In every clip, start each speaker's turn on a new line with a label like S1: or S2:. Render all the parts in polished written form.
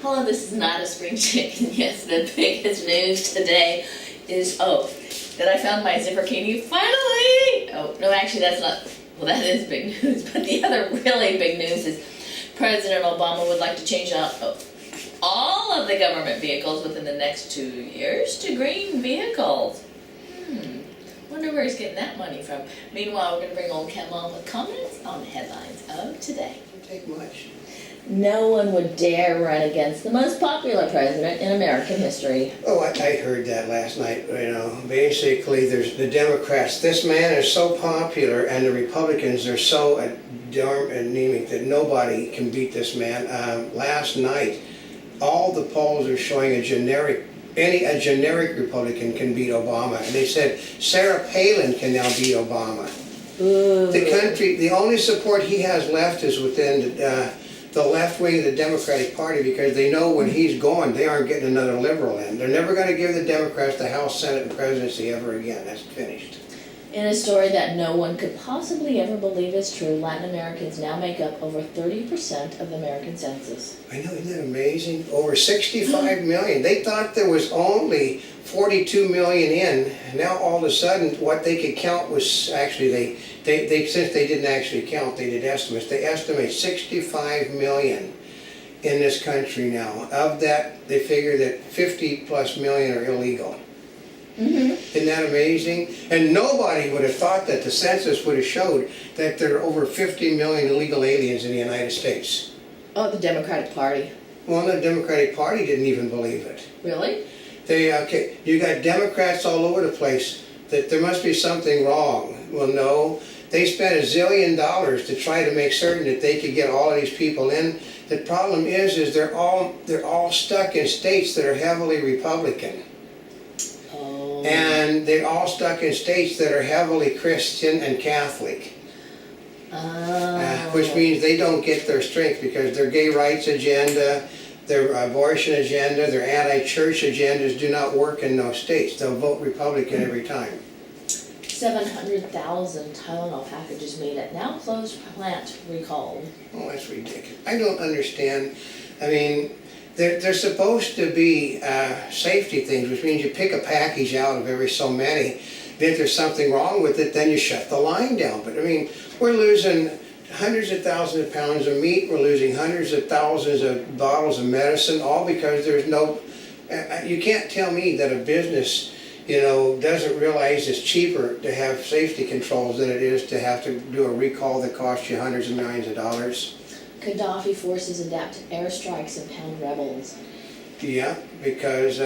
S1: Hello, this is not a spring chicken. Yes, the biggest news today is, that I found my zipperkini finally! Oh, no, actually that's not, well that is big news, but the other really big news is President Obama would like to change out all of the government vehicles within the next 2 years to green vehicles. Wonder where he's getting that money from. Meanwhile, we're going to bring Oldecam on with comments on the headlines of today.
S2: Doesn't take much.
S1: No one would dare run against the most popular president in American history.
S2: Oh, I heard that last night. Basically, there's the Democrats. This man is so popular, and the Republicans are so darn anemic that nobody can beat this man. Last night, all the polls are showing a generic Republican can beat Obama, and they said Sarah Palin can now beat Obama.
S1: Ooh.
S2: The only support he has left is within the left wing of the Democratic Party, because they know when he's gone, they aren't getting another liberal in. They're never going to give the Democrats the House, Senate, and presidency ever again. That's finished.
S1: In a story that no one could possibly ever believe is true, Latin Americans now make up over 30% of the American census.
S2: I know, isn't that amazing? Over 65 million. They thought there was only 42 million in. Now all of a sudden, what they could count was actually since they didn't actually count, they did estimates. They estimate 65 million in this country now. Of that, they figure that 50 plus million are illegal. Isn't that amazing? And nobody would have thought that the census would have showed that there are over 50 million illegal aliens in the United States.
S1: Oh, the Democratic Party.
S2: Well, the Democratic Party didn't even believe it.
S1: Really?
S2: You got Democrats all over the place that there must be something wrong. Well, no. They spent $1 zillion to try to make certain that they could get all of these people in. The problem is they're all stuck in states that are heavily Republican.
S1: Oh.
S2: And they're all stuck in states that are heavily Christian and Catholic. Which means they don't get their strength because their gay rights agenda, their abortion agenda, their anti-church agendas do not work in those states. They'll vote Republican every time.
S1: 700,000 Tylenol packages made at now closed plant recalled.
S2: Oh, that's ridiculous. I don't understand. I mean, they're supposed to be safety things, which means you pick a package out of every so many. Then if there's something wrong with it, then you shut the line down. But I mean, we're losing hundreds of thousands of pounds of meat. We're losing hundreds of thousands of bottles of medicine, all because there's no... you can't tell me that a business, doesn't realize it's cheaper to have safety controls than it is to have to do a recall that costs you hundreds of millions of dollars.
S1: Gaddafi forces adapt to airstrikes and pound rebels.
S2: Yeah, because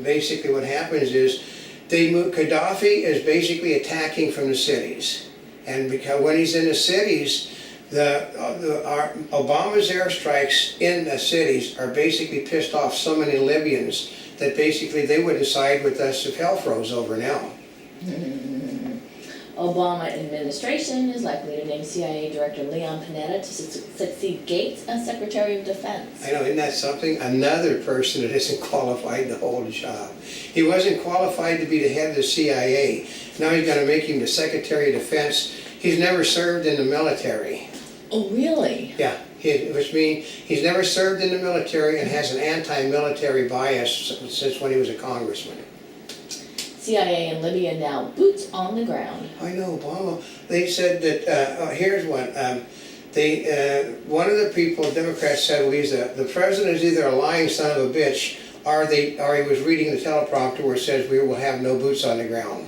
S2: basically what happens is Gaddafi is basically attacking from the cities. And because when he's in the cities, Obama's airstrikes in the cities are basically pissed off so many Libyans that basically they wouldn't side with us if hell froze over now.
S1: Obama administration is likely to name CIA Director Leon Panetta to succeed Gates as Secretary of Defense.
S2: I know, isn't that something? Another person that isn't qualified to hold a job. He wasn't qualified to be the head of the CIA. Now he's going to make him the Secretary of Defense. He's never served in the military.
S1: Oh, really?
S2: Yeah, which means he's never served in the military and has an anti-military bias since when he was a congressman.
S1: CIA in Libya now boots on the ground.
S2: I know, Obama. They said that, here's one. One of the people, Democrats said, the president is either a lying son of a bitch or he was reading the teleprompter where it says we will have no boots on the ground.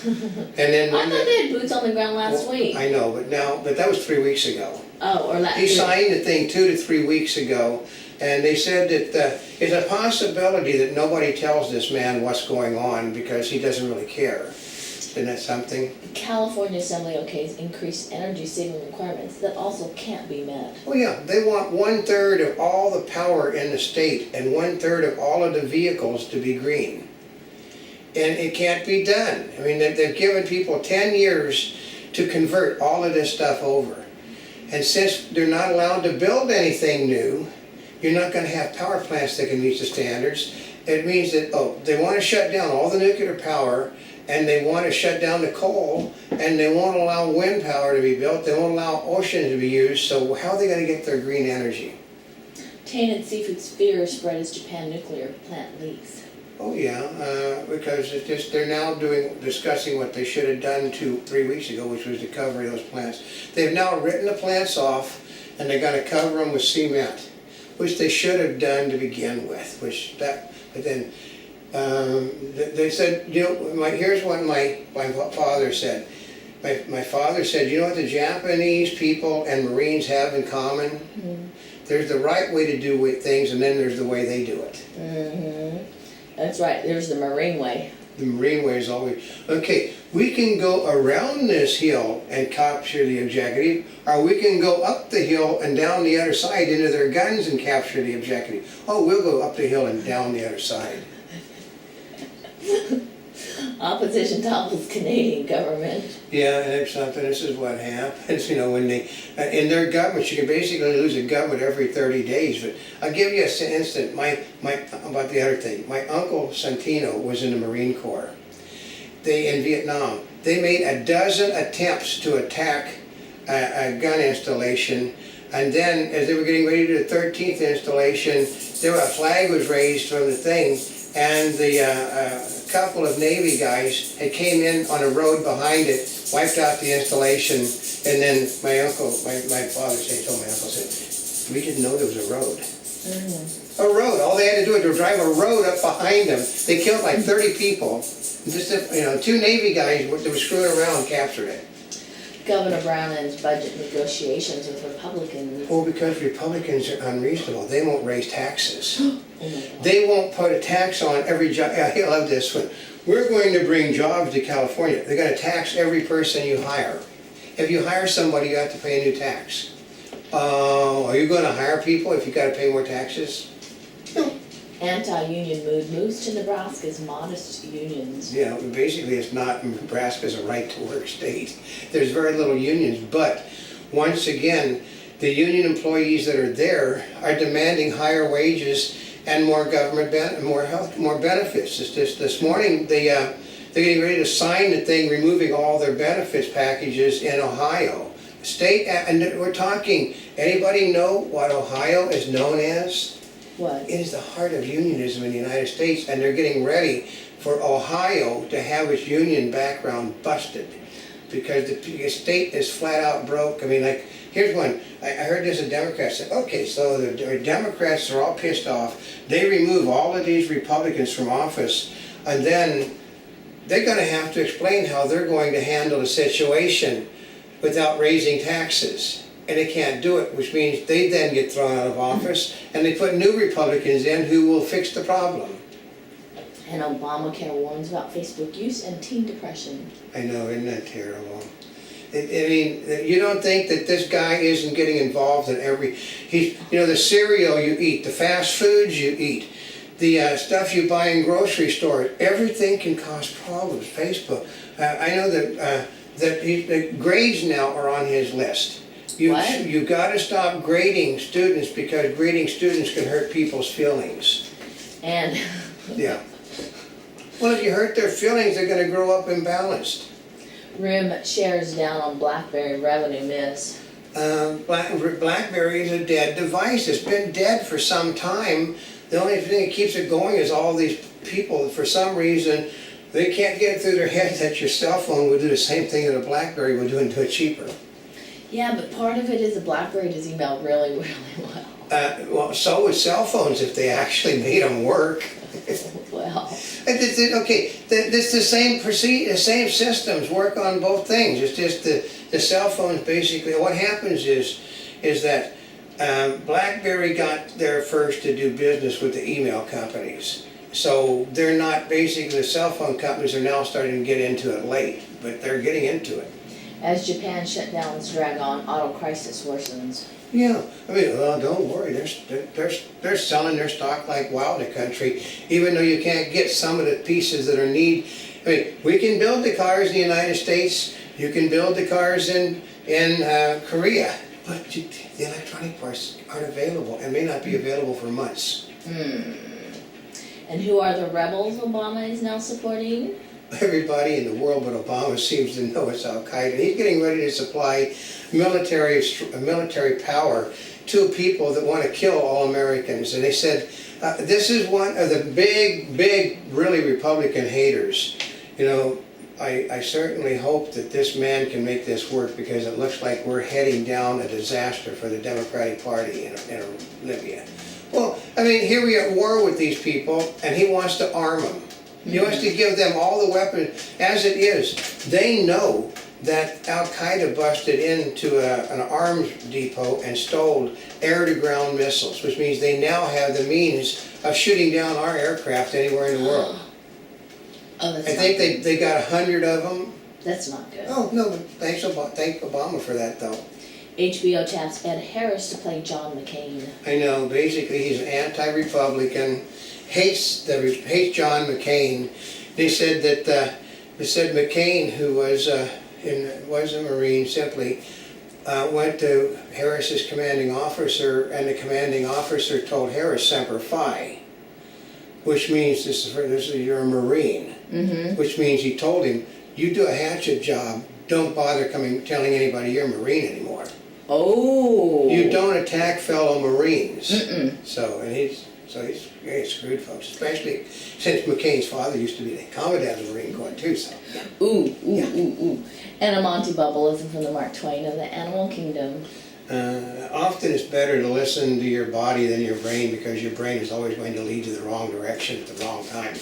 S2: And then
S1: I thought they had boots on the ground last week.
S2: I know, but that was 3 weeks ago.
S1: Oh, or last
S2: He signed the thing 2 to 3 weeks ago, and they said that it's a possibility that nobody tells this man what's going on because he doesn't really care. Isn't that something?
S1: California Assembly okays increased energy saving requirements that also can't be met.
S2: Oh yeah, they want 1/3 of all the power in the state and 1/3 of all of the vehicles to be green. And it can't be done. I mean, they've given people 10 years to convert all of this stuff over. And since they're not allowed to build anything new, you're not going to have power plants that can meet the standards. It means that, they want to shut down all the nuclear power, and they want to shut down the coal, and they won't allow wind power to be built, they won't allow oceans to be used, so how are they going to get their green energy?
S1: tainted seafood fear spread as Japan nuclear plant leaks.
S2: Oh, yeah, because it's just, they're now discussing what they should have done 2-3 weeks ago, which was to cover those plants. They've now written the plants off, and they're gonna cover them with cement, which they should have done to begin with, but then, they said, you know, here's what my father said. My father said, you know what the Japanese people and Marines have in common?
S1: Mm-hmm.
S2: There's the right way to do things, and then there's the way they do it.
S1: Mm-hmm. That's right, there's the Marine way.
S2: The Marine way is always, okay, we can go around this hill and capture the objective, or we can go up the hill and down the other side into their guns and capture the objective. Oh, we'll go up the hill and down the other side.
S1: Opposition topples Canadian government.
S2: Yeah, and it's something, this is what happens, you know, when they, in their government, you can basically lose a government every 30 days, but I'll give you an instant, about the other thing. My uncle Santino was in the Marine Corps. In Vietnam, they made 12 attempts to attack a gun installation, and then as they were getting ready to do the 13th installation, a flag was raised from the thing, and the couple of Navy guys had came in on a road behind it, wiped out the installation, and then my father told my uncle, we didn't know there was a road.
S1: Mm-hmm.
S2: A road, all they had to do was drive a road up behind them. They killed like 30 people. Just, you know, 2 Navy guys that were screwing around and captured it.
S1: Governor Brown ends budget negotiations with Republicans.
S2: Oh, because Republicans are unreasonable. They won't raise taxes.
S1: Oh my God.
S2: They won't put a tax on every job. I love this one. We're going to bring jobs to California. They're going to tax every person you hire. If you hire somebody, you have to pay a new tax. Are you going to hire people if you got to pay more taxes? No.
S1: Anti-union mood moves to Nebraska's modest unions.
S2: Yeah, basically it's not, Nebraska's a right-to-work state. There's very little unions, but once again, the union employees that are there are demanding higher wages and more government more benefits. It's just this morning they're getting ready to sign the thing removing all their benefits packages in Ohio. State, and we're talking, anybody know what Ohio is known as?
S1: What?
S2: It is the heart of unionism in the United States, and they're getting ready for Ohio to have its union background busted because the state is flat out broke. I mean, like, here's one. I heard this, a Democrat said, okay, so the Democrats are all pissed off. They remove all of these Republicans from office, and then they're going to have to explain how they're going to handle the situation without raising taxes. And they can't do it, which means they then get thrown out of office, and they put new Republicans in who will fix the problem.
S1: And Obamacare warns about Facebook use and teen depression.
S2: I know, isn't that terrible? I mean, you don't think that this guy isn't getting involved in you know, the cereal you eat, the fast foods you eat, the stuff you buy in grocery stores, everything can cause problems. Facebook, I know that the grades now are on his list. You got to stop grading students because grading students can hurt people's feelings.
S1: And
S2: yeah. Well, if you hurt their feelings, they're going to grow up imbalanced.
S1: RIM shares down on BlackBerry revenue miss.
S2: BlackBerry is a dead device. It's been dead for some time. The only thing that keeps it going is all these people, for some reason, they can't get it through their heads that your cell phone would do the same thing that a BlackBerry would do and do it cheaper.
S1: Yeah, but part of it is the BlackBerry does email really, really well.
S2: Well, so would cell phones if they actually made them work.
S1: Well.
S2: Okay, the same systems work on both things. It's just the cell phones basically, what happens is that BlackBerry got there first to do business with the email companies. So they're not basically, the cell phone companies are now starting to get into it late, but they're getting into it.
S1: As Japan shutdowns drag on, auto crisis worsens.
S2: Yeah, I mean, well, don't worry. They're selling their stock like wild in the country, even though you can't get some of the pieces that are need. I mean, we can build the cars in the United States. You can build the cars in Korea, but the electronic parts aren't available and may not be available for months.
S1: And who are the rebels Obama is now supporting?
S2: Everybody in the world but Obama seems to know it's Al-Qaeda. He's getting ready to supply military power two people that want to kill all Americans, and they said, this is one of the big, really Republican haters. You know, I certainly hope that this man can make this work, because it looks like we're heading down a disaster for the Democratic Party in Libya. Well, I mean, here we are at war with these people, and he wants to arm them. He wants to give them all the weapons. As it is, they know that Al-Qaeda busted into an arms depot and stole air-to-ground missiles, which means they now have the means of shooting down our aircraft anywhere in the world.
S1: Oh, that's
S2: I
S1: not
S2: think
S1: good.
S2: they got 100 of them.
S1: That's not good.
S2: Oh, no, but thank Obama for that, though.
S1: HBO taps Ed Harris to play John McCain.
S2: I know, basically he's an anti-Republican, hates John McCain. They said that McCain, who was a Marine, simply went to Harris's commanding officer, and the commanding officer told Harris Semper Fi, which means you're a Marine.
S1: Mm-hmm.
S2: Which means he told him, you do a hatchet job, don't bother telling anybody you're a Marine anymore.
S1: Oh.
S2: You don't attack fellow Marines.
S1: Mm-mm.
S2: So he's very screwed, folks, especially since McCain's father used to be the commandant of the Marine Corps too, so. Yeah.
S1: Ooh. And a Monty Bubbleism from the Mark Twain of the Animal Kingdom.
S2: Often it's better to listen to your body than your brain, because your brain is always going to lead you the wrong direction at the wrong time.